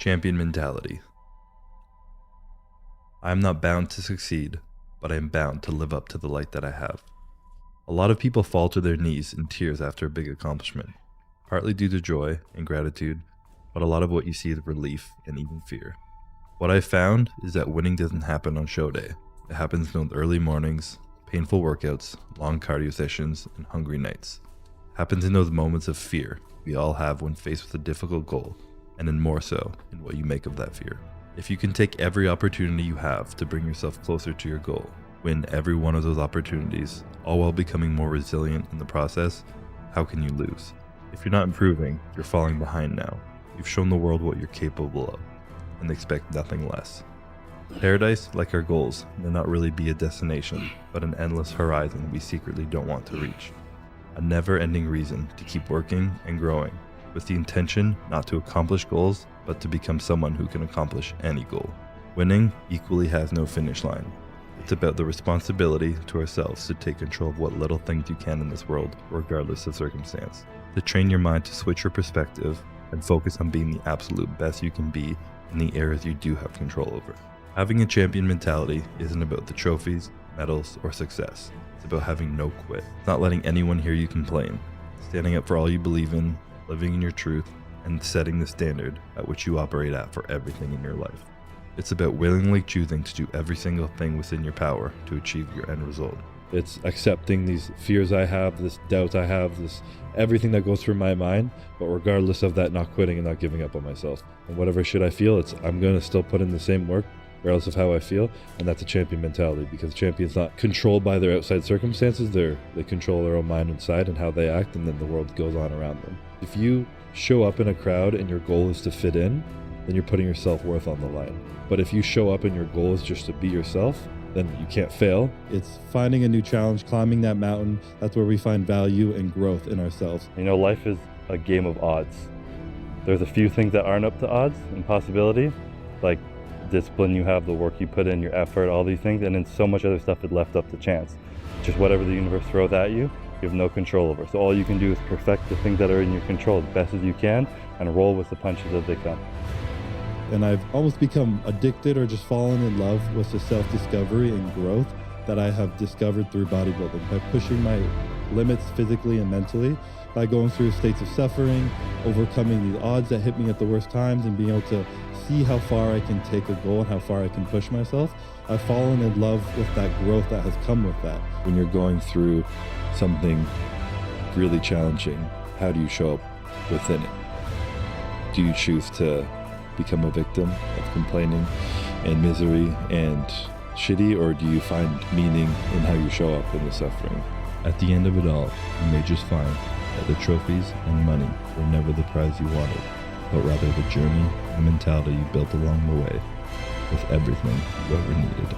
Champion mentality. I am not bound to succeed, but I am bound to live up to the light that I have. A lot of people fall to their knees in tears after a big accomplishment, partly due to joy and gratitude, but a lot of what you see is relief and even fear. What I found is that winning doesn't happen on show day. It happens in those early mornings, painful workouts, long cardio sessions, and hungry nights. It happens in those moments of fear we all have when faced with a difficult goal, and then more so in what you make of that fear. If you can take every opportunity you have to bring yourself closer to your goal, win every one of those opportunities, all while becoming more resilient in the process, how can you lose? If you're not improving, you're falling behind now. You've shown the world what you're capable of, and expect nothing less. Paradise, like our goals, may not really be a destination, but an endless horizon we secretly don't want to reach. A never-ending reason to keep working and growing, with the intention not to accomplish goals, but to become someone who can accomplish any goal. Winning equally has no finish line. It's about the responsibility to ourselves to take control of what little things you can in this world, regardless of circumstance. To train your mind to switch your perspective and focus on being the absolute best you can be in the areas you do have control over. Having a champion mentality isn't about the trophies, medals, or success. It's about having no quit. It's not letting anyone hear you complain. Standing up for all you believe in, living in your truth, and setting the standard at which you operate at for everything in your life. It's about willingly choosing to do every single thing within your power to achieve your end result. It's accepting these fears I have, this doubt I have, this everything that goes through my mind, but regardless of that, not quitting and not giving up on myself. And whatever shit I feel, I'm gonna still put in the same work, regardless of how I feel, and that's a champion mentality, because champions not controlled by their outside circumstances. They control their own mind inside and how they act, and then the world goes on around them. If you show up in a crowd and your goal is to fit in, then you're putting your self-worth on the line. But if you show up and your goal is just to be yourself, then you can't fail. It's finding a new challenge, climbing that mountain. That's where we find value and growth in ourselves. You know, life is a game of odds. There's a few things that aren't up to odds and possibility, like discipline you have, the work you put in, your effort, all these things, and then so much other stuff is left up to chance. Just whatever the universe throws at you, you have no control over. So all you can do is perfect the things that are in your control as best as you can and roll with the punches as they come. And I've almost become addicted or just fallen in love with the self-discovery and growth that I have discovered through bodybuilding, by pushing my limits physically and mentally, by going through states of suffering, overcoming these odds that hit me at the worst times, and being able to see how far I can take a goal and how far I can push myself. I've fallen in love with that growth that has come with that. When you're going through something really challenging, how do you show up within it? Do you choose to become a victim of complaining and misery and shitty, or do you find meaning in how you show up in the suffering? At the end of it all, you may just find that the trophies and money were never the prize you wanted, but rather the journey and mentality you built along the way with everything you ever needed.